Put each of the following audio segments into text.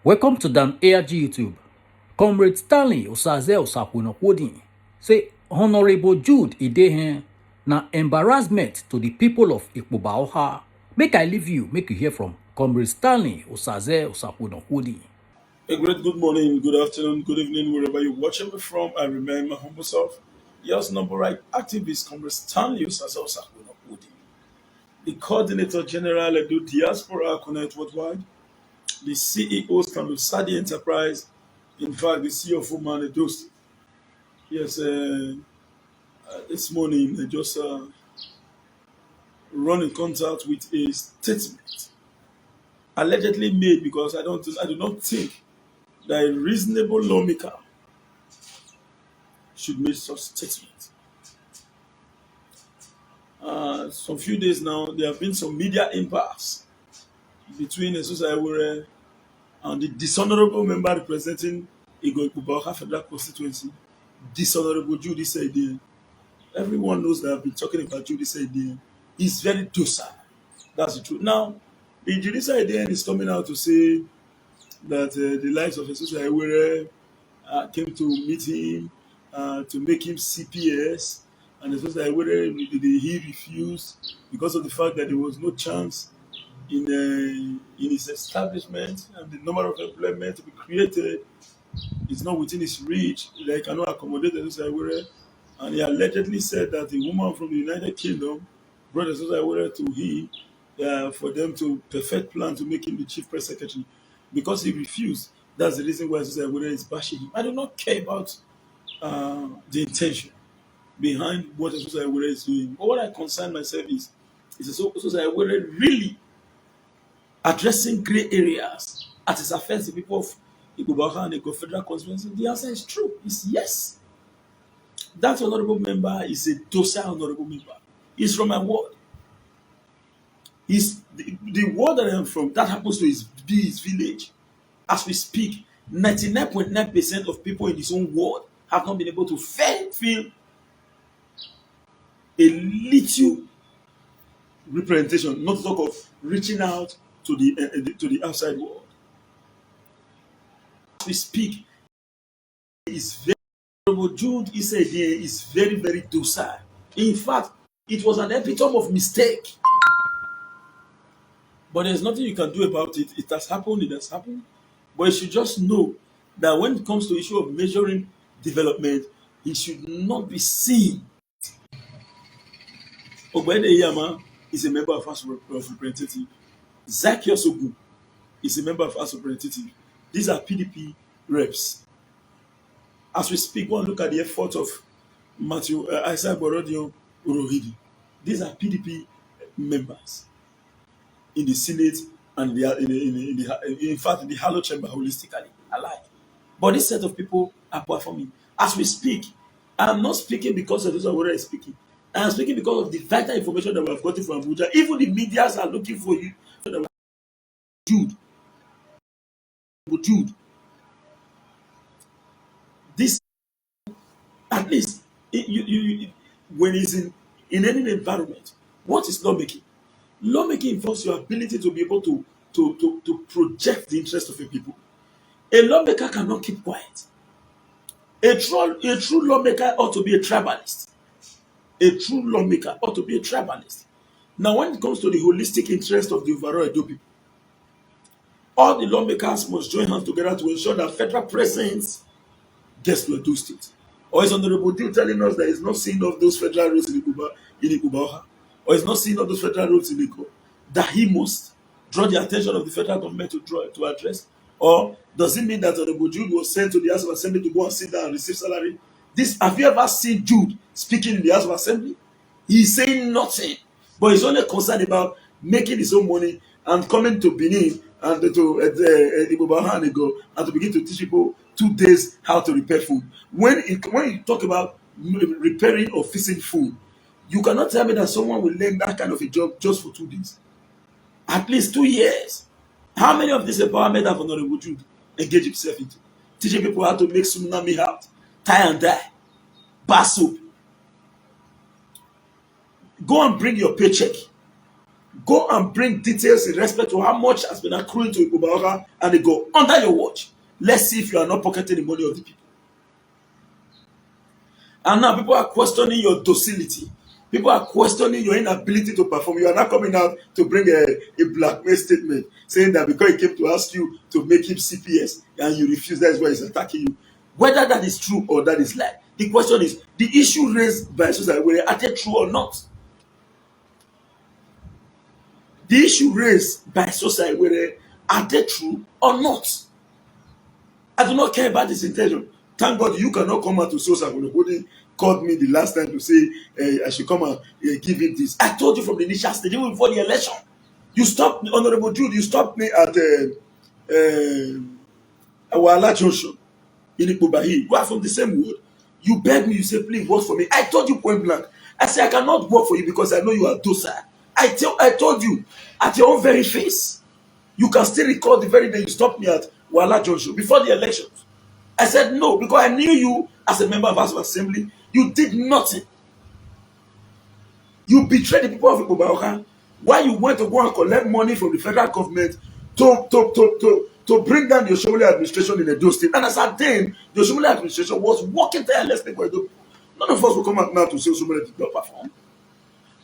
Welcome to Dan ARG YouTube. Comrade Stanley Osaze Osakwunokwodin say Honorable Jude Idehen na embarrassment to the people of Ikpoba-Oha. Make I leave you, make you hear from Comrade Stanley Osaze Osakwunokwodin. A great good morning, good afternoon, good evening, wherever you're watching me from. I remain my humble self. Yours number right activist, Comrade Stanley Osaze Osakwunokwodin, the Coordinator General Edu Diaspora Connect Worldwide, the CEO Stanley Sadi Enterprise, in fact, the CEO of Woman Edo State. Yes, this morning I just run in contact with a statement allegedly made because I do not think that a reasonable lawmaker should make such statement. Some few days now, there have been some media impasse between Esusa Ewure and the dishonorable member representing Igo Ikpoba Federal Constituency, dishonorable Judy Saidin. Everyone knows that I've been talking about Judy Saidin. He's very docile. That's the truth. Now, the Judy Saidin is coming out to say that the likes of Esusa Ewure came to meet him to make him CPS, and it was like whether he refused because of the fact that there was no chance in his establishment, and the number of employment to be created is not within his reach. They cannot accommodate the. And he allegedly said that a woman from the United Kingdom brought the to him for them to perfect plan to make him the chief press secretary. Because he refused, that's the reason why Susan is bashing him. I do not care about the intention behind what Esusa Ewure is doing. But what I concern myself is Esusa Ewure really addressing grey areas as it affects the people of Ikpoba and the Federal Constituency? The answer is true. It's yes. That honorable member is a docile honorable member. He's from my ward. He's the ward that I am from, that happens to be his village. As we speak, 99.9% of people in his own ward have not been able to feel a little representation, not to talk of reaching out to the outside world. As we speak, is very honorable. Jude Issaidien is very, very docile. In fact, it was an epitome of mistake. But there's nothing you can do about it. It has happened, it has happened. But you should just know that when it comes to the issue of measuring development, it should not be seen. Ogbede Iyama is a member of House of Representatives. Zacchaeus Ogun is a member of House of Representatives. These are PDP reps. As we speak, one look at the effort of Matthew Isaac Borodio Urohidi. These are PDP members in the Senate and in fact in the Hollow Chamber holistically alike. But this set of people are performing. As we speak, I'm not speaking because of those who are speaking. I'm speaking because of the vital information that we have gotten from Abuja. Even the medias are looking for you. Jude. This, at least, when he's in any environment, what is lawmaking? Lawmaking involves your ability to be able to project the interest of a people. A lawmaker cannot keep quiet. A true lawmaker ought to be a tribalist. A true lawmaker ought to be a tribalist. Now, when it comes to the holistic interest of the overall Edo people, all the lawmakers must join hands together to ensure that federal presence gets to Edo State. Or is Honorable Deal telling us that he's not seeing of those federal roads in Ikpoba, or he's not seeing of those federal roads in Iko, that he must draw the attention of the federal government to address? Or does it mean that Honorable Jude was sent to the House of Assembly to go and sit down and receive salary? Have you ever seen Jude speaking in the House of Assembly? He's saying nothing, but he's only concerned about making his own money and coming to Benin and to Ikpoba and to begin to teach people 2 days how to repair food. When you talk about repairing or fixing food, you cannot tell me that someone will learn that kind of a job just for 2 days. At least 2 years. How many of this empowerment have Honorable Jude engaged himself into? Teaching people how to make tsunami out, tie and dye, bar soap. Go and bring your paycheck. Go and bring details in respect to how much has been accruing to Ikpoba, and they go under your watch. Let's see if you are not pocketing the money of the people. And now people are questioning your docility. People are questioning your inability to perform. You are not coming out to bring a blackmail statement saying that because he came to ask you to make him CPS and you refuse, that is why he's attacking you. Whether that is true or that is lie, the question is the issue raised by Susan, were they true or not? The issue raised by society, whether are they true or not? I do not care about his intention. Thank God you cannot come out to Sosa Nobody called me the last time to say I should come and give him this. I told you from the initial stage, even before the election. You stopped me, Honorable Jude, you stopped me at Awala Junction in Ikpobahi. We are from the same ward. You begged me, you said, please work for me. I told you point blank. I said, I cannot work for you because I know you are docile. I told you at your own very face. You can still recall the very day you stopped me at Wala Junction before the elections. I said no because I knew you as a member of House of Assembly. You did nothing. You betrayed the people of Ikpoba. Why you went to go and collect money from the federal government to bring down the Oshomole administration in Edo State. And as at then, the Oshomole administration was working tirelessly for Edo. None of us will come out now to say Oshomole did not perform.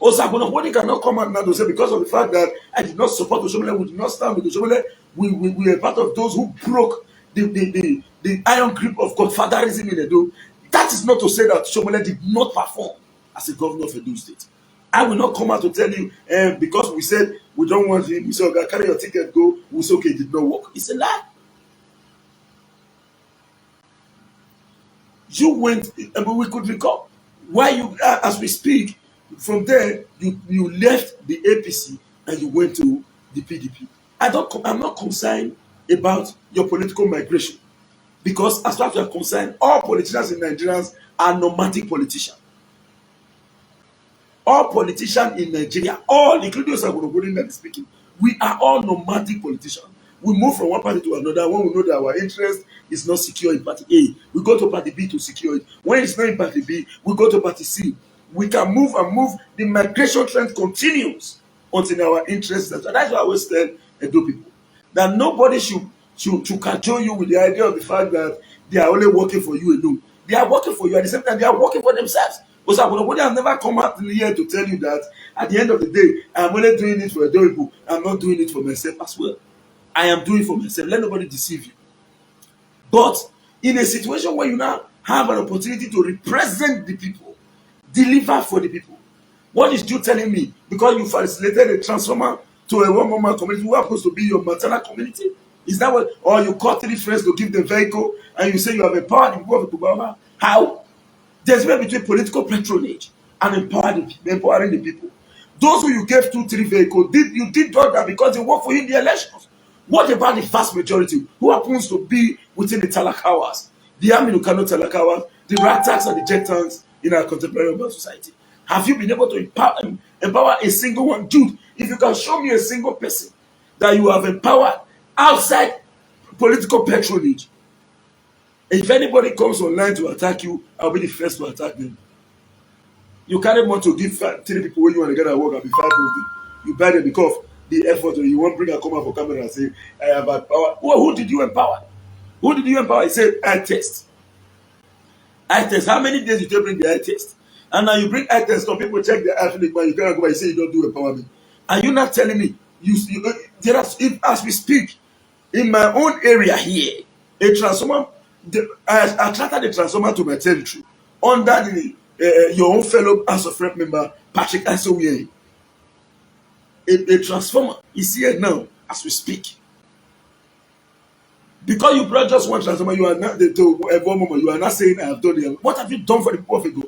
Osagbonokponi cannot come out now to say because of the fact that I did not support Oshomole, we did not stand with Oshomole, we are part of those who broke the iron grip of godfatherism in Edo. That is not to say that Oshomole did not perform as a governor of Edo State. I will not come out to tell you because we said we don't want him, we said, okay, carry your ticket, go, we say, okay, it did not work. It's a lie. You went, we could recall why you, as we speak, from there, you left the APC and you went to the PDP. I'm not concerned about your political migration because as far as you are concerned, all politicians in Nigeria are nomadic politicians. All politicians in Nigeria, all including Osagbonokponi that is speaking, we are all nomadic politicians. We move from one party to another when we know that our interest is not secure in party A. We go to party B to secure it. When it's not in party B, we go to party C. We can move and move. The migration trend continues until our interests. That's why I always tell Edo people that nobody should cajole you with the idea of the fact that they are only working for you alone. They are working for you at the same time. They are working for themselves. Because nobody has never come out in the year to tell you that at the end of the day, I'm only doing it for Edo people. I'm not doing it for myself as well. I am doing it for myself. Let nobody deceive you. But in a situation where you now have an opportunity to represent the people, deliver for the people. What is you telling me? Because you facilitated a transformer to a one-woman community who happens to be your maternal community? Is that what? Or you call 3 friends to give the vehicle and you say you have empowered the people of Ikpoba? How? There's a difference between political patronage and empowering the people. Those who you gave 2-3 vehicles, you did that because they work for you in the elections. What about the vast majority who happens to be within the Talakawas, the Aminu Kano Talakawas, the Rataks and the Jetans in our contemporary urban society? Have you been able to empower a single one? Dude, if you can show me a single person that you have empowered outside political patronage, if anybody comes online to attack you, I'll be the first to attack them. You carry money to give 3 people when you want to get at work and be 5 of them. You buy them because of the effort, or you won't bring a come out for camera and say, I have empowered. Well, who did you empower? Who did you empower? He said, eye test. Eye test. How many days did you bring the eye test? And now you bring eye test, some people check their eye, but you cannot go and say you don't do empowerment. Are you not telling me? As we speak, in my own area here, a transformer, I attracted a transformer to my territory under your own fellow House of Rep member, Patrick Asowie. A transformer is here now as we speak. Because you brought just one transformer, you are not you are not saying I have done it. What have you done for the people of Ego?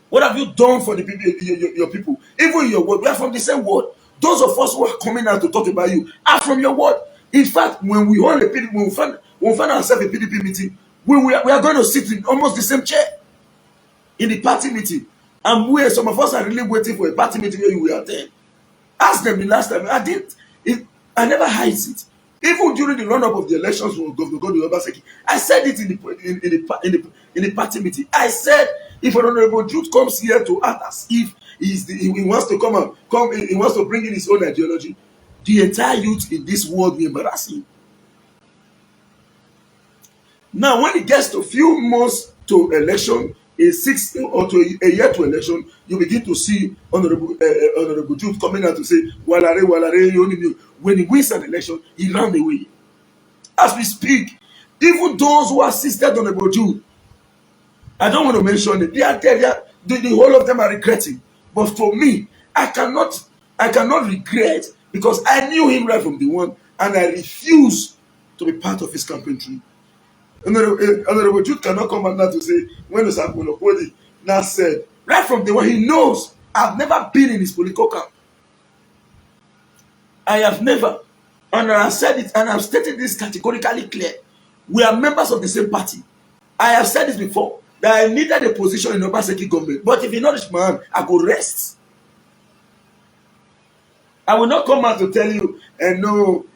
What have you done for the people, your people? Even in your word, we are from the same word. Those of us who are coming out to talk about you are from your word. In fact, when we hold a PDP, when we find ourselves a PDP meeting, we are going to sit in almost the same chair in the party meeting. And some of us are really waiting for a party meeting where you will attend. Ask them the last time. I never hide it. Even during the run-up of the elections for Governor Godwin Obaseki, I said it in the party meeting. I said, if an Honorable Jude comes here to act as if he wants to he wants to bring in his own ideology. The entire youth in this world will embarrass him. Now, when it gets to few months to election, a 6 or to a year to election, you begin to see Honorable Jude coming out to say, Walare, Walare, you only knew. When he wins an election, he ran away. As we speak, even those who assisted Honorable Jude, I don't want to mention it, they are there, the whole of them are regretting. But for me, I cannot regret, because I knew him right from the one, and I refuse to be part of his campaign tree. Honorable Jude cannot come out now to say, when Osakwonokodi now said, right from the one, he knows I've never been in his political camp. I have never. And I have said it, and I've stated this categorically clear. We are members of the same party. I have said this before, that I needed a position in Obaseki government. But if you not reach my hand, I go rest. I will not come out to tell you, and no,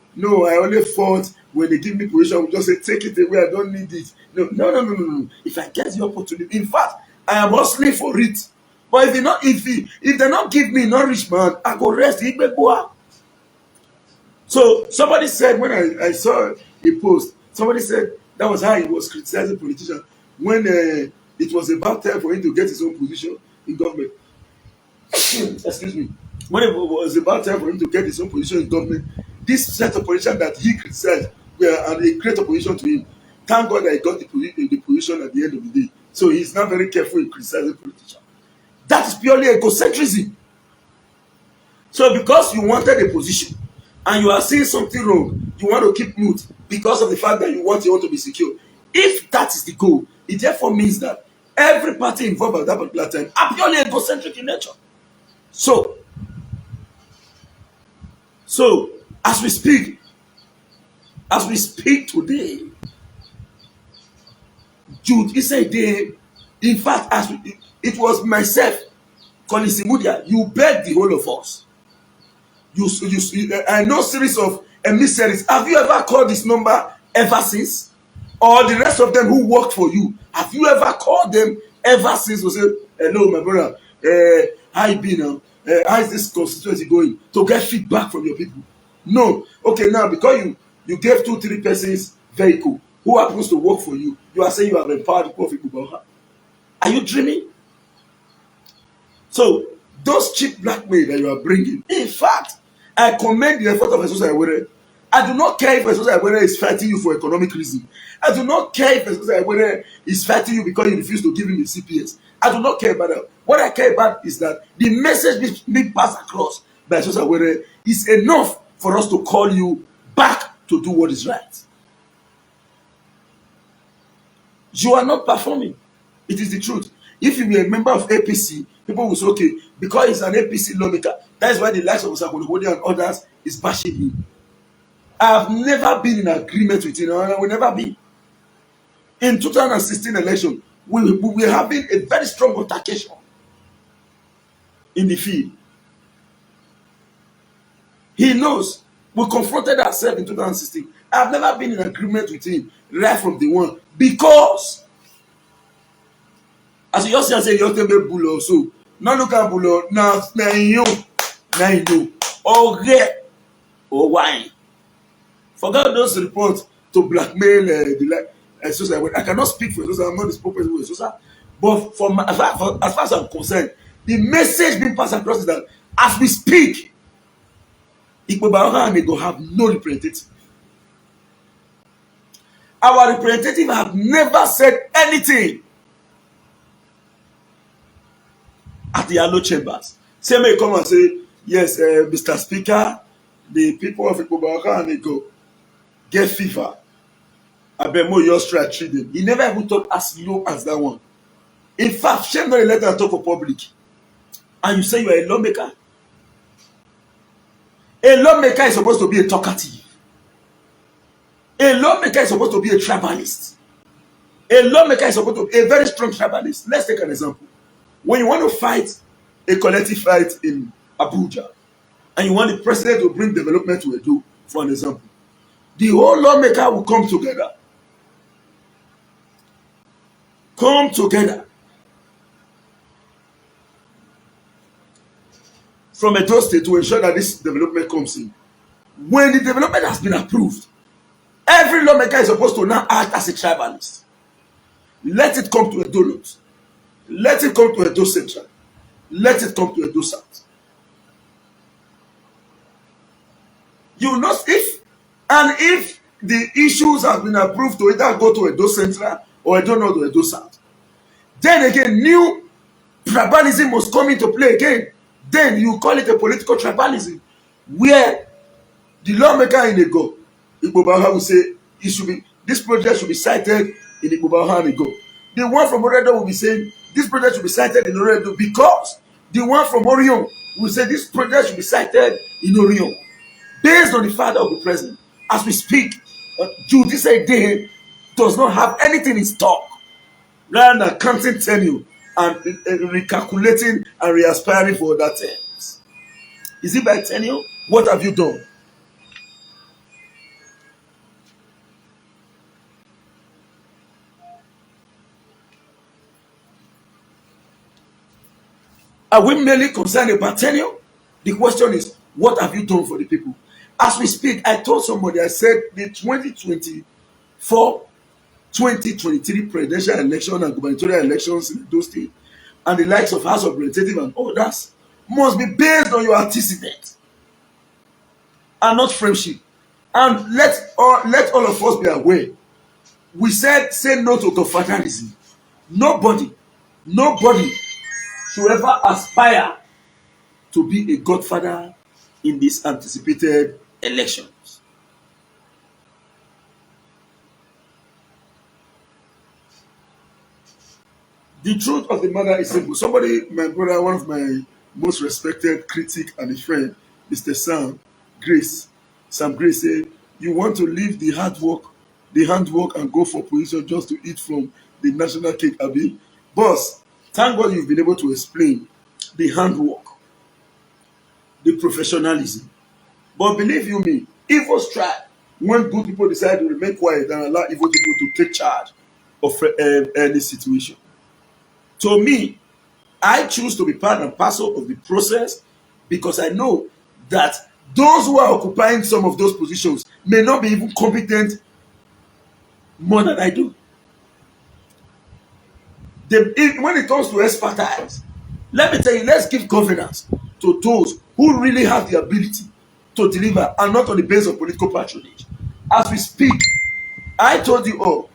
I only fought when they give me position. I will just say, take it away, I don't need it. No. If I get the opportunity, in fact, I am hustling for it. But if they not give me, not reach man, I go rest. So somebody said, when I saw a post, somebody said that was how he was criticizing politicians when it was about time for him to get his own position in government. Excuse me. When it was about time for him to get his own position in government, this set of politicians that he criticized were a great opposition to him. Thank God that he got the position at the end of the day. So he's not very careful in criticizing politicians. That is purely egocentrism. So because you wanted a position and you are seeing something wrong, you want to keep mute because of the fact that you want to be secure. If that is the goal, it therefore means that every party involved at that particular time are purely egocentric in nature. So as we speak today, Jude Isede, in fact, it was myself, Collins Imudia, you begged the whole of us. I know series of emissaries. Have you ever called this number ever since? Or the rest of them who worked for you, have you ever called them ever since to say, hello, my brother, how you been now? How is this constituency going? To get feedback from your people. No. Okay, now because you gave 2-3 persons vehicle who happens to work for you, you are saying you have empowered people. Are you dreaming? So those cheap blackmail that you are bringing, in fact, I commend the effort of Esosa Ewere. I do not care if Esosa Ewere is fighting you for economic reason. I do not care if Esosa Ewere is fighting you because you refuse to give him a CPS. I do not care about that. What I care about is that the message being passed across by Esosa Ewere is enough for us to call you back to do what is right. You are not performing. It is the truth. If you were a member of APC, people will say, okay, because he's an APC lawmaker, that is why the likes of Osakwonokodi and others is bashing him. I have never been in agreement with him, and I will never be. In 2016 election, we were having a very strong altercation in the field. He knows. We confronted ourselves in 2016. I have never been in agreement with him right from the one, because as you just say, you tell me bull also. Now look at bull now you or red or wine. Forget those reports to blackmail the Esosa. I cannot speak for Esosa. I'm not the spokesperson for Esosa. But as far as I'm concerned, the message being passed across is that as we speak, Ikpe Baroka and they go have no representative. Our representative have never said anything at the Yellow Chambers. Say may come and say, yes, Mr. Speaker, the people of Ikpe Baroka and they go get fever. Abemo, you just try to treat them. He never even talked as low as that one. In fact, shame not let her talk for public. And you say you are a lawmaker. A lawmaker is supposed to be a talkative. A lawmaker is supposed to be a tribalist. A lawmaker is supposed to be a very strong tribalist. Let's take an example. When you want to fight a collective fight in Abuja, and you want the president to bring development to Edo, for an example, the whole lawmaker will come together. from Edo State to ensure that this development comes in. When the development has been approved, every lawmaker is supposed to now act as a tribalist. Let it come to Edo North. Let it come to Edo Central. Let it come to Edo South. You will not, if the issues have been approved to either go to Edo Central or Edo North or Edo South, then again new tribalism must come into play again. Then you call it a political tribalism, where the lawmaker in Igbo Bauha will say this project should be cited in Igbo Bauha and Igbo. The one from Oredo will be saying this project should be cited in Oredo, because the one from Orion will say this project should be cited in Orion. Based on the father of the president, as we speak, Judy Day does not have anything in stock, rather than counting tenure and recalculating and re-aspiring for other terms. Is it by tenure? What have you done? Are we merely concerned about tenure? The question is, what have you done for the people? As we speak, I told somebody, I said the 2023 presidential election and gubernatorial elections in those states and the likes of House of Representatives and others must be based on your antecedents and not friendship. And let all of us be aware. We said say no to godfatherism. Nobody should ever aspire to be a godfather in these anticipated elections. The truth of the matter is simple. Somebody, my brother, one of my most respected critic and a friend, Mr. Sam Grace said, you want to leave the handwork and go for position just to eat from the national cake, Abi? Boss, thank God you've been able to explain the handwork, the professionalism. But believe you me, evil strike when good people decide to remain quiet and allow evil people to take charge of any situation. To me, I choose to be part and parcel of the process, because I know that those who are occupying some of those positions may not be even competent more than I do. When it comes to expertise, let me tell you, let's give governance to those who really have the ability to deliver, and not on the basis of political patronage. As we speak, I told you all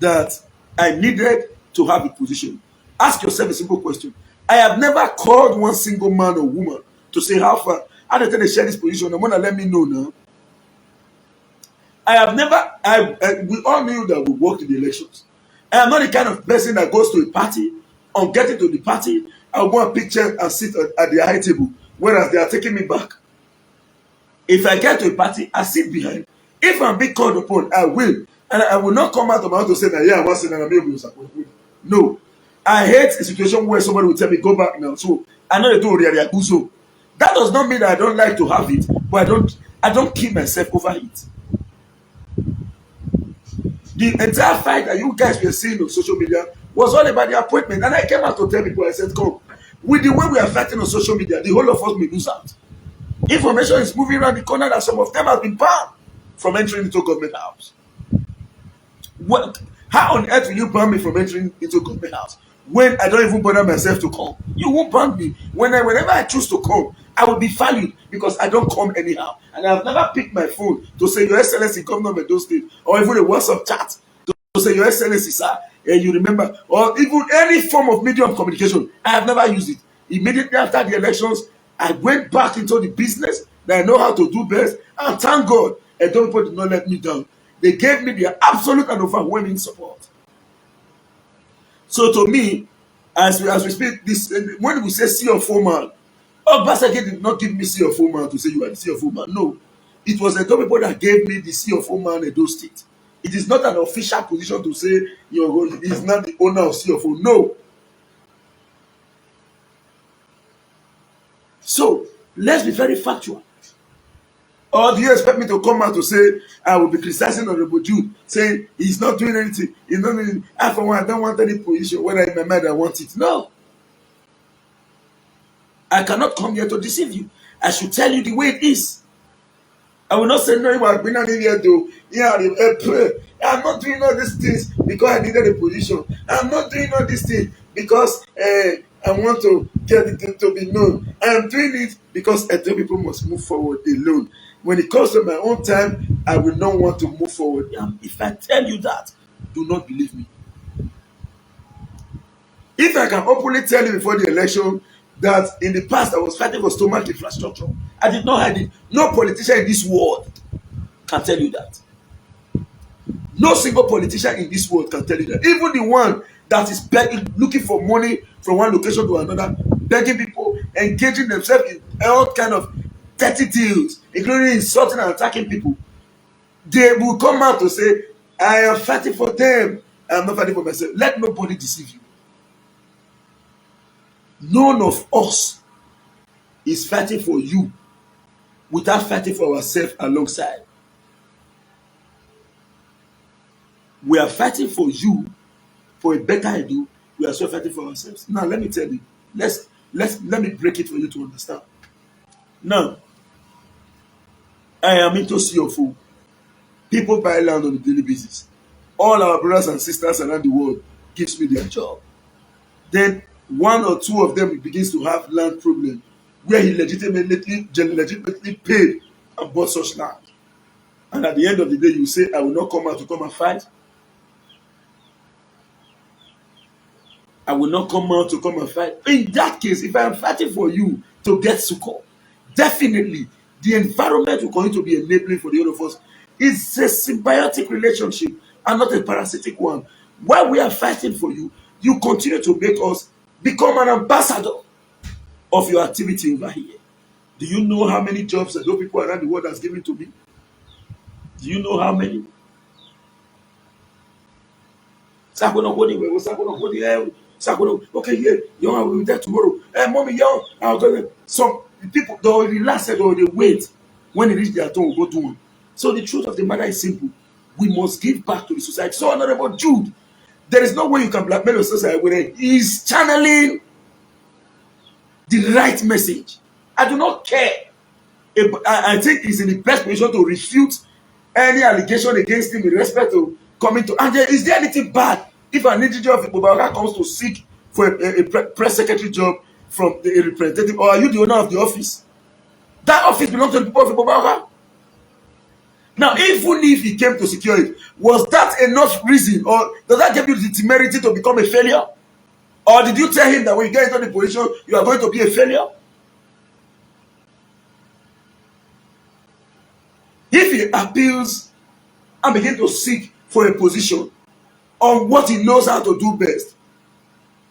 that I needed to have a position. Ask yourself a simple question. I have never called one single man or woman to say how far. I don't tell they share this position. I'm gonna let me know now. I have never. We all knew that we worked in the elections. I am not the kind of person that goes to a party. On getting to the party, I want a picture and sit at the high table, whereas they are taking me back. If I get to a party, I sit behind. If I'm being called upon, I will. And I will not come out of my mouth to say that, yeah, I was saying that I'm able to support. No. I hate a situation where somebody will tell me, go back now. So I know they do already. So that does not mean that I don't like to have it, but I don't kill myself over it. The entire fight that you guys were seeing on social media was all about the appointment. And I came out to tell people, I said, come, with the way we are fighting on social media, the whole of us may lose out. Information is moving around the corner that some of them have been banned from entering into government house. How on earth will you ban me from entering into government house when I don't even bother myself to come? You won't ban me. Whenever I choose to come, I will be valued, because I don't come anyhow. And I have never picked my phone to say, Your Excellency, Governor of Edo State, or even a WhatsApp chat to say, Your Excellency, sir, and you remember, or even any form of medium of communication. I have never used it. Immediately after the elections, I went back into the business that I know how to do best, and thank God, Edo people did not let me down. They gave me their absolute and overwhelming support. So to me, as we speak, this when we say CFO man, Obaseki did not give me CFO man to say you are the CFO man. No, it was Edo people that gave me the CFO man Edo State. It is not an official position to say he is not the owner of CFO. No. So let's be very factual. Or do you expect me to come out to say I will be criticizing Honorable Jude, saying he's not doing anything? He's not doing anything. I, for one, I don't want any position, whether in my mind I want it. No. I cannot come here to deceive you. I should tell you the way it is. I will not say no, you have been here to pray. I'm not doing all these things because I needed a position. I'm not doing all these things because I want to get it to be known. I am doing it because I tell people must move forward alone. When it comes to my own time, I will not want to move forward. And if I tell you that, do not believe me. If I can openly tell you before the election that in the past I was fighting for stomach infrastructure, I did not hide it. No politician in this world can tell you that. No single politician in this world can tell you that. Even the one that is begging, looking for money from one location to another, begging people, engaging themselves in all kind of dirty deals, including insulting and attacking people, they will come out to say, I am fighting for them. I am not fighting for myself. Let nobody deceive you. None of us is fighting for you without fighting for ourselves alongside. We are fighting for you for a better ideal. We are still fighting for ourselves. Now let me tell you. Let me break it for you to understand. Now, I am into CFO. People buy land on a daily basis. All our brothers and sisters around the world gives me their job. Then one or two of them begins to have land problem where he legitimately paid and bought such land. And at the end of the day, you say, I will not come out to come and fight. I will not come out to come and fight. In that case, if I am fighting for you to get succor, definitely the environment will continue to be enabling for the other of us. It's a symbiotic relationship and not a parasitic one. While we are fighting for you, you continue to make us become an ambassador of your activity over here. Do you know how many jobs that those people around the world has given to me? Do you know how many? Okay, yeah, young, I will be there tomorrow. Hey, mommy, young, I'll go there. Some people, they will relax or they wait. When they reach their turn, we'll go to one. So the truth of the matter is simple. We must give back to the society. So, Honorable Jude, there is no way you can blackmail your society with it. He's channeling the right message. I do not care. I think he's in the best position to refute any allegation against him with respect to coming to. And is there anything bad if an individual of Ikpoba comes to seek for a press secretary job from a representative, or are you the owner of the office? That office belongs to the people of Ikpoba. Now, even if he came to secure it, was that enough reason, or does that give you the temerity to become a failure? Or did you tell him that when you get into the position, you are going to be a failure? If he appeals and begins to seek for a position on what he knows how to do best,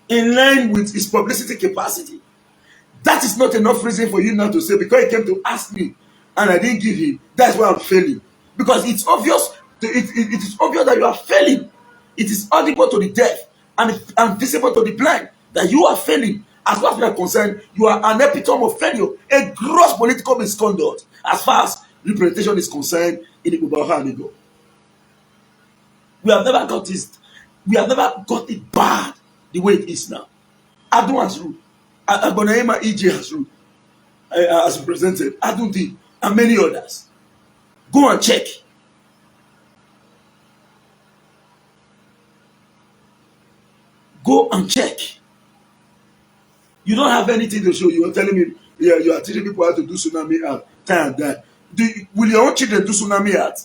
in line with his publicity capacity, that is not enough reason for you now to say, because he came to ask me and I didn't give him, that's why I'm failing. Because it's obvious, it is obvious that you are failing. It is audible to the deaf and visible to the blind that you are failing. As far as we are concerned, you are an epitome of failure, a gross political misconduct as far as representation is concerned in the Ikpoba. We have never got this. We have never got it bad the way it is now. Adun has ruled. Agbonaima EJ has ruled as represented. Adun did, and many others. Go and check. Go and check. You don't have anything to show. You are telling me you are teaching people how to do tsunami art. Time and that. Will your own children do tsunami art?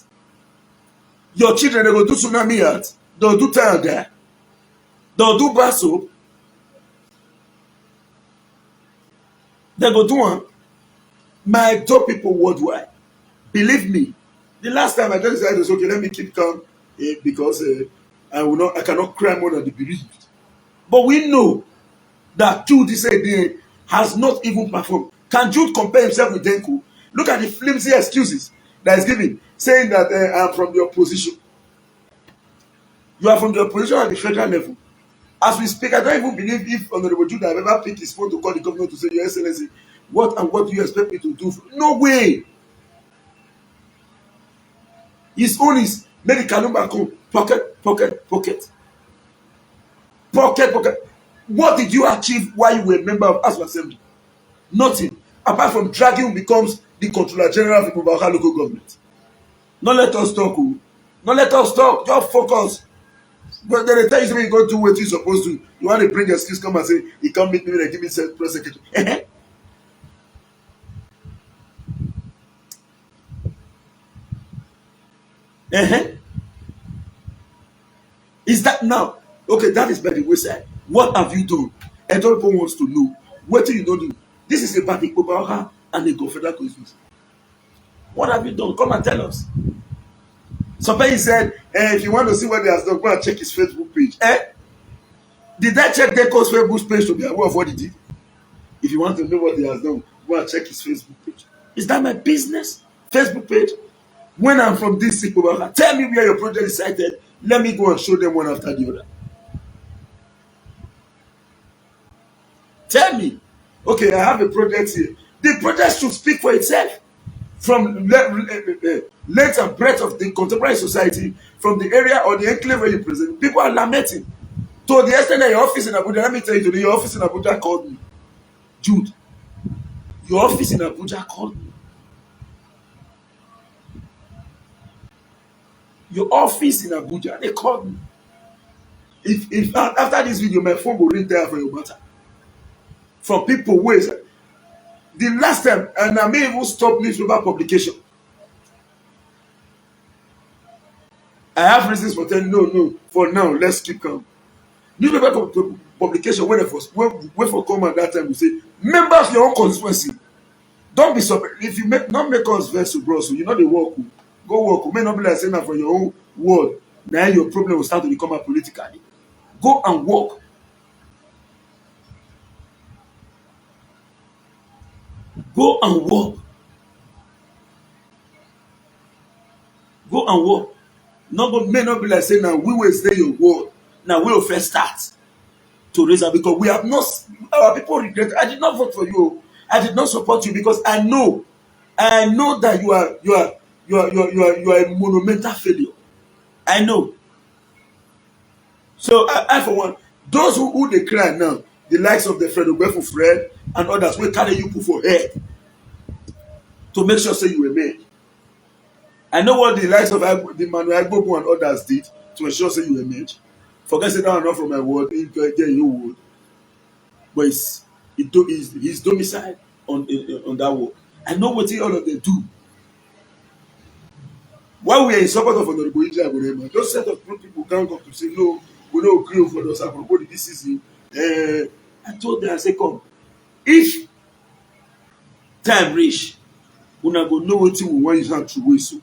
Your children, they will do tsunami art. They'll do time and that. They'll do bar soap. They go do one. My top people worldwide. Believe me, the last time I just decided to say, okay, let me keep calm because I cannot cry more than the bereaved. But we know that Jude this day has not even performed. Can Jude compare himself with Denko? Look at the flimsy excuses that is given, saying that I'm from the opposition. You are from the opposition at the federal level. As we speak, I don't even believe if Honorable Jude have ever picked his phone to call the governor to say, Your Excellency, what do you expect me to do? No way. His own is make the Kanumba come pocket. What did you achieve while you were a member of House of Assembly? Nothing. Apart from dragging who becomes the controller general of Ikpoba local government. Not let us talk. Oh. Not let us talk. Just focus. But then they tell you something you go do what you're supposed to. You want to bring your skills, come and say, you can't meet me, like, give me press secretary. Is that now? Okay, that is by the wayside. What have you done? And people wants to know. What do you don't do? This is about the Ikpoba and the federal constitution. What have you done? Come and tell us. Somebody said, if you want to see what he has done, go and check his Facebook page. Did I check Deco's Facebook page to be aware of what he did? If you want to know what he has done, go and check his Facebook page. Is that my business? Facebook page? When I'm from this Ikpoba, tell me where your project is cited. Let me go and show them one after the other. Tell me. Okay, I have a project here. The project should speak for itself. From length and breadth of the contemporary society, from the area or the enclave where you present, people are lamenting. To the extent that your office in Abuja, let me tell you today, your office in Abuja called me. Jude, your office in Abuja called me. Your office in Abuja, they called me. If after this video, my phone will ring there for your matter. From people who is the last time, and I may even stop newspaper publication. I have reasons for telling no. For now, let's keep calm. Newspaper publication, when for come at that time, we say members of your own constituency. Don't be surprised if you not make us vex, bro. So you know the work. Go work. May not be like saying that for your own word. Now your problem will start to become politically. Go and work. Go and work. Go and work. May not be like saying now we will say your word. Now we will first start to raise up because we have not. Our people regret. I did not vote for you. I did not support you because I know that you are a monumental failure. I know. So I for one, those who they cry now, the likes of the Fred Ogbefu Fred and others, will carry you put for head to make sure say you were made. I know what the likes of the Manuel Agbobu and others did to ensure say you were made. Forget say that not from my word, get your word. But his domicile on that work. I know what all of them do. While we are in support of Honorable Ija Aburema, those set of people can't come to say no, we don't agree for those Aburema. This is it. I told them, I said, come. If time reach, we not go know what we want is not true way so.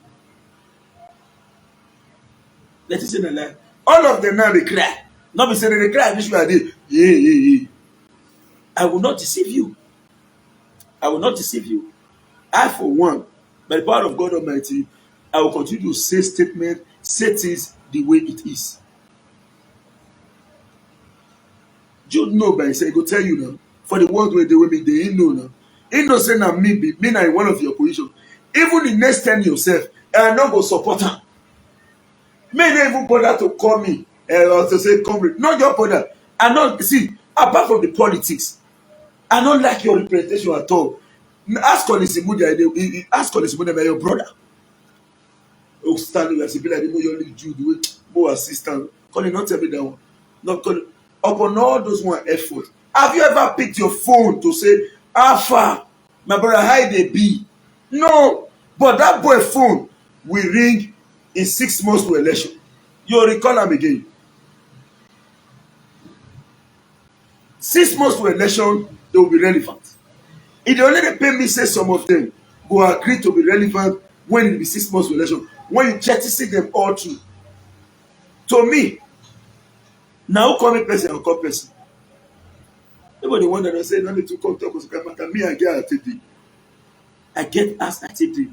Let us say the lie. All of them now they cry. Not be saying they cry. This way they yeah. I will not deceive you. I will not deceive you. I for one, by the power of God Almighty, I will continue to say statement, say things the way it is. Jude know by say, go tell you now. For the world where they will be, they ain't know now. Ain't no say now me na one of your position. Even the next 10 yourself, I no go support her. May not even bother to call me or to say comrade. Not your bother. I not see apart from the politics. I don't like your representation at all. Ask Collins Imudia, ask Collins Imudia by your brother. Oh, standing as a be like the more you only do the way more assistant. Collins, not tell me that one. Not Collins. Upon all those one effort, have you ever picked your phone to say, Alpha, my brother, how they be? No, but that boy phone will ring in 6 months to election. You'll recall him again. 6 months to election, they will be relevant. If they only pay me, say some of them will agree to be relevant when it will be 6 months to election. When you check to see them all through. To me, now who call me person or call person? Nobody one that I say, no need to come talk to me, I get at it. I get asked at it.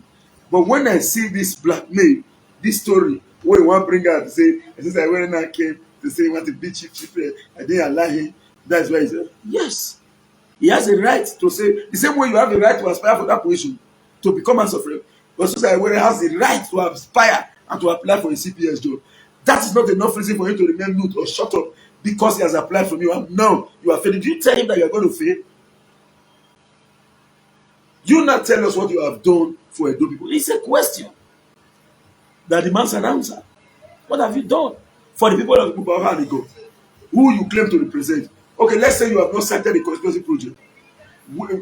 But when I see this blackmail, this story, where you want to bring out to say, since I went and I came to say, you want to beat chief, I didn't allow him. That's why he said, yes. He has a right to say, the same way you have the right to aspire for that position, to become a suffering. But Susan Iwere has the right to aspire and to apply for a CPS job. That is not enough reason for him to remain mute or shut up because he has applied for you. And now you are failing. Did you tell him that you are going to fail? You not tell us what you have done for Edo people. It's a question that demands an answer. What have you done for the people of Bubaha and Ego, who you claim to represent? Okay, let's say you have not started the conspiracy project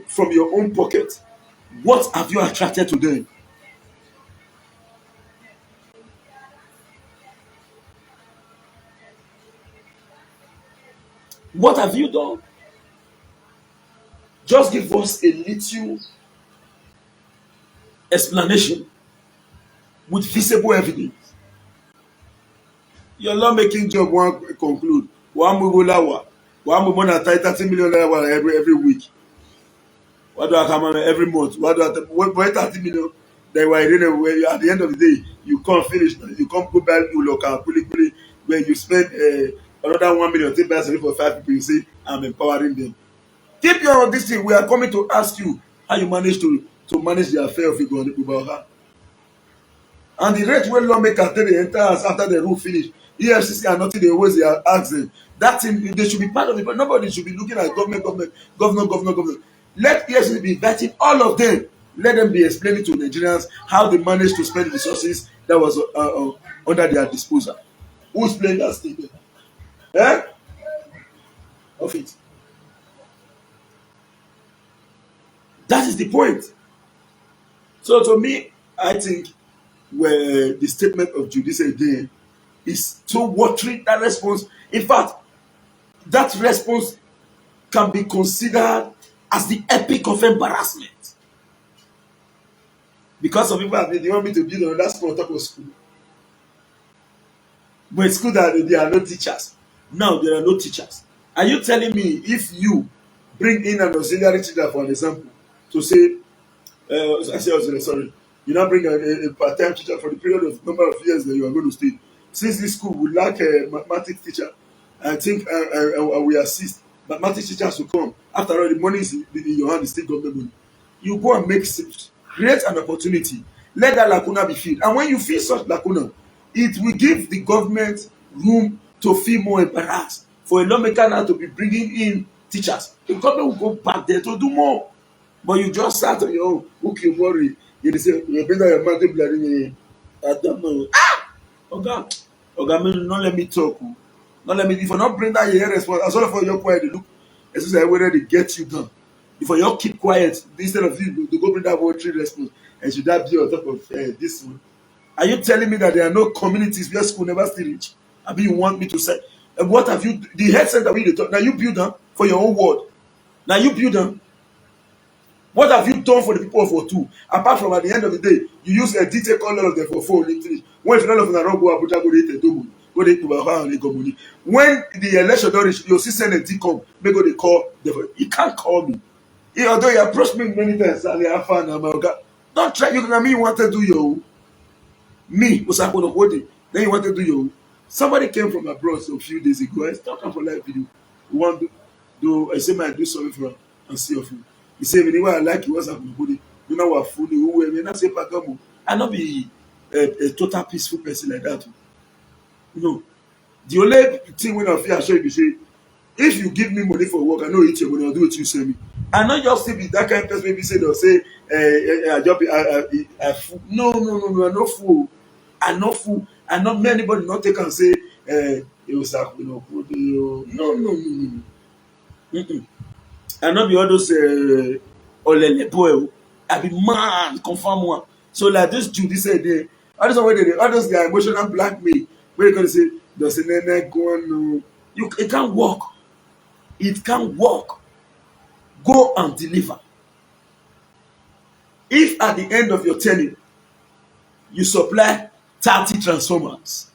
from your own pocket. What have you attracted to them? What have you done? Just give us a little explanation with visible evidence. Your lawmaking job won't conclude. One move lawa. One move more than 30 million naira every week. What do I come on every month? What do I wait 30 million? Then at the end of the day, you can't finish. You can't go back to local where you spend another 1 million, take back for 5 people. You say, I'm empowering them. Keep your this thing. We are coming to ask you how you manage to manage the affair of Igbo. And the rate wey lawmakers take dey enter house after the rule finish, EFCC and nothing dey always dey ask them. That thing they should be part of it, but nobody should be looking at government. Let EFCC be inviting all of them. Let them be explaining to Nigerians how they manage to spend resources that was under their disposal. Who's playing that statement? Eh? Of it. That is the point. So to me, I think where the statement of Judice again is so watering that response. In fact, that response can be considered as the epic of embarrassment. Because some people have been, they want me to build another school on top of school. But it's school that there are no teachers. Now there are no teachers. Are you telling me if you bring in an auxiliary teacher, for an example, to say, sorry, you now bring a part-time teacher for the period of number of years that you are going to stay. Since this school would lack a mathematics teacher, I think we assist mathematics teachers to come. After all, the money is in your hand, the state government money. You go and create an opportunity. Let that lacuna be filled. And when you fill such lacuna, it will give the government room to feel more embarrassed for a lawmaker now to be bringing in teachers. The government will go back there to do more. But you just sat on your own, okay, worry. You say, you better your man to bloody. I don't know. Okay, not let me talk. Not let me. If you not bring that your response, as well for your quiet, they look. As soon as whether they get you done. If you keep quiet instead of you to go bring that voluntary response, and should that be on top of this one? Are you telling me that there are no communities where school never still reach? I mean, you want me to say, what have you? The health center we talk now, you build them for your own ward. Now you build them. What have you done for the people of Otu? Apart from at the end of the day, you use a detail call all of them for 4 finish. When if none of them don't go Abuja, go to Edomu, go to Tubaha and Egomuni. When the election don't reach, you'll see send a decom, may go they call them. You can't call me. Although you approached me many times, and I found don't try. You can me you want to do your me was I going to hold it. Then you want to do your somebody came from abroad a few days ago. I talking for live video. You want to do I say my do something for him and see of him. He said, "Whenever I like you, what's up, body? You know what fully who we not say Pagamo. I not be a total peaceful person like that. You know, the only thing when I feel I show you say, if you give me money for work, I know eat your money. I'll do what you say me. I not just be that kind of person. Maybe say they'll say, I fool. No. I'm not fool. I'm not fool. I'm not me anybody not take and say, it was no. Mm-mm. I not be all those olele boy. I be man confirm one. So like this Judy said there, all those their emotional blackmail. Where you gonna say does it nene go on? No, it can't work. It can't work. Go and deliver. If at the end of your tenure you supply 30 transformers,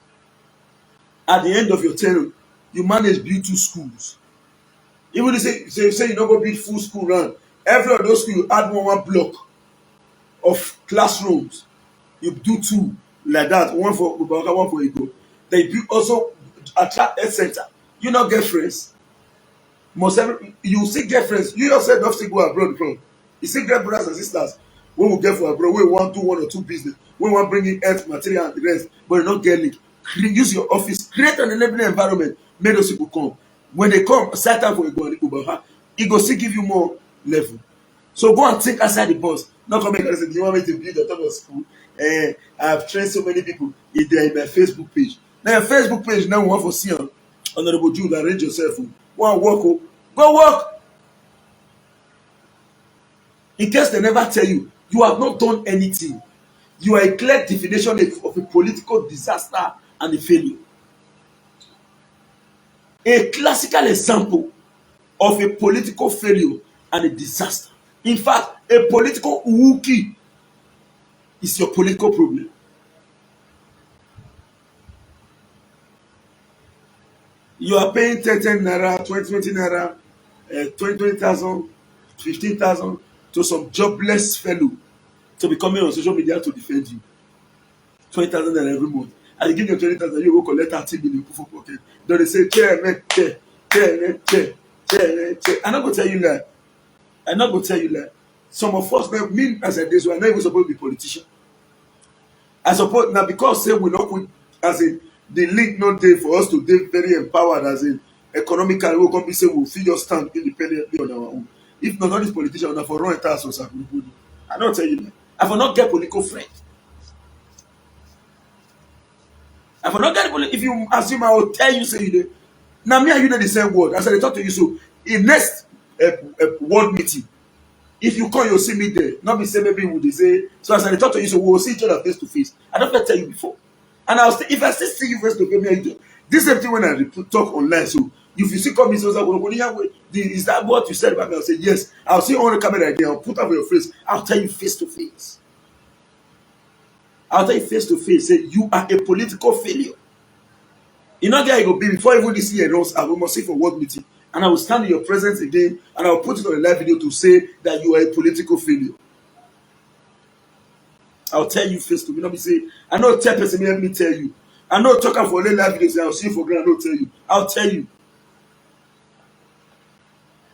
at the end of your tenure you manage build 2 schools. Even if say you don't go build full school round, every of those schools you add one block of classrooms. You do 2 like that, one for Ubaka, one for Igbo. They build also attract health center. You not get friends. You still get friends. You yourself don't still go abroad from. You still get brothers and sisters. When we get for abroad, we want to do 1 or 2 business. We want bring in earth material and the rest, but you not get link. Use your office, create an enabling environment, make those people come. When they come, set up for Igbo, it go still give you more level. So go and think outside the box. Not come and say, do you want me to build a top of school? I've trained so many people. If they're in my Facebook page. Now your Facebook page now we want for see Honorable Jude, arrange yourself. Go and work. Oh. Go work. In case they never tell you, you have not done anything. You are a clear definition of a political disaster and a failure. A classical example of a political failure and a disaster. In fact, a political wookie is your political problem. You are paying 10 naira, 20 naira, 20,000, 15,000 to some jobless fellow to be coming on social media to defend you. 20,000 naira every month. And you give them 20,000, you go collect 30 million for pocket. Then they say, chair. I'm not going to tell you that. I'm not going to tell you that. Some of us, me as a this, we are not even supposed to be politicians. I suppose now because say we not as in the link not there for us to be very empowered as in economically we can be say we'll feel just stand independently on our own. If not all these politicians are for run entire society. I don't tell you that. I for not get political friend. I for not get political. If you assume I will tell you say you dey. Now me and you know the same word. As I talk to you so in next word meeting. If you come, you'll see me there. Not be say maybe would they say. So as I talk to you, so we'll see each other face to face. I don't have to tell you before. And I'll say, if I still see you face to face, me and you this same thing when I talk online. So if you see come, so is that what you said about me? I'll say yes. I'll see on the camera there. I'll put up your face. I'll tell you face to face. I'll tell you face to face. Say you are a political failure. You know, guy, you go be before even this year runs. I will must see for work meeting. And I will stand in your presence again and I will put it on a live video to say that you are a political failure. I'll tell you face to me. Not be say, I know tell person, let me tell you. I know talking for a live video, say I'll see you for granted, I don't tell you. I'll tell you.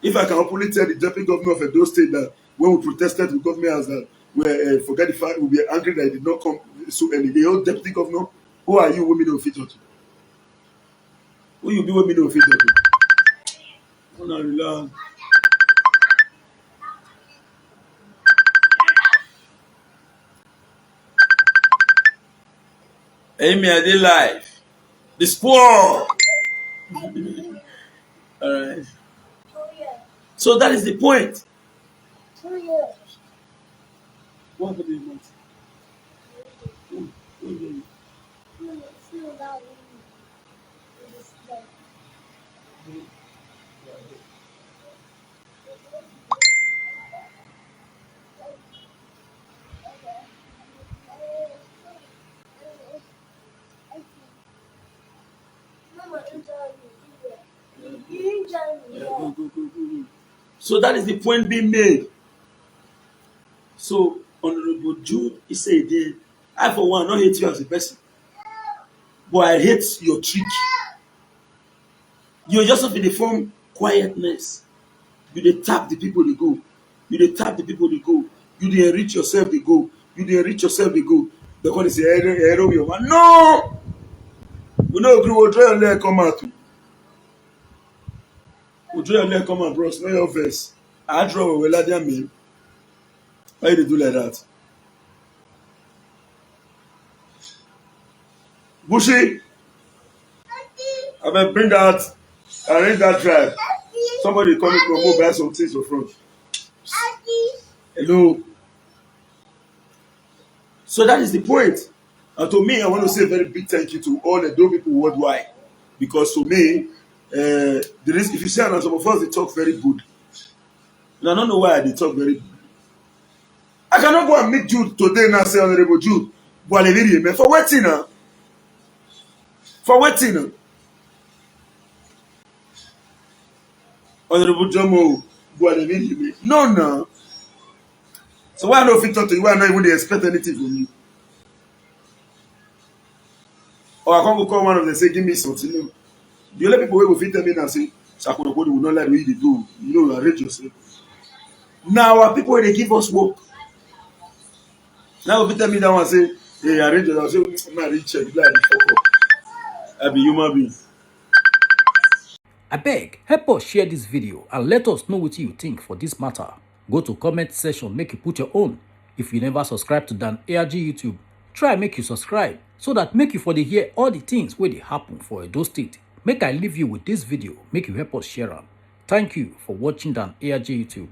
If I can openly tell the deputy governor of Edo State that when we protested with government as that, we forget the fact we'll be angry that he did not come so early. The old deputy governor, who are you women of it? Who you be women of it? Oh, no, relax. Amy, I did live. The squirrel. Alright. So that is the point. 2 years. What happened in a month? So that is the point being made. So Honorable Jude, he said, I for one not hate you as a person, but I hate your trick. You're just in the form quietness. You dey tap the people they go. You dey tap the people they go. You dey enrich yourself they go. You dey enrich yourself they go. Because they say, no! We no agree, we'll draw your leg come out. We'll draw your leg come out, bros. No your verse. I draw a Weladian meal. Why you do like that? Bushy, I mean, bring that, arrange that drive. Somebody coming from home, buy some things for front. Hello. So that is the point. And to me, I want to say a very big thank you to all the Edo people worldwide. Because to me, there is, if you say, and some of us, they talk very good. And I don't know why they talk very good. I cannot go and meet Jude today and say, Honorable Jude, for waiting now. For waiting now. Honorable Jomo, no. So why not fit talk to you? Why not even they expect anything from you? Or I can't go call one of them and say, give me something. The only people who will fit tell me and say, Sakunokodi will not like the way they do. You know, arrange yourself. Now our people they give us work. Now if you tell me that one say, hey, arrange yourself. I say, I'm not rich, I'm like I be human being. Abeg, help us share this video and let us know what you think for this matter. Go to comment section, make you put your own. If you never subscribe to Dan ARG YouTube, try make you subscribe so that make you for the hear all the things where they happen for Edo State. Make I leave you with this video, make you help us share them. Thank you for watching Dan ARG YouTube.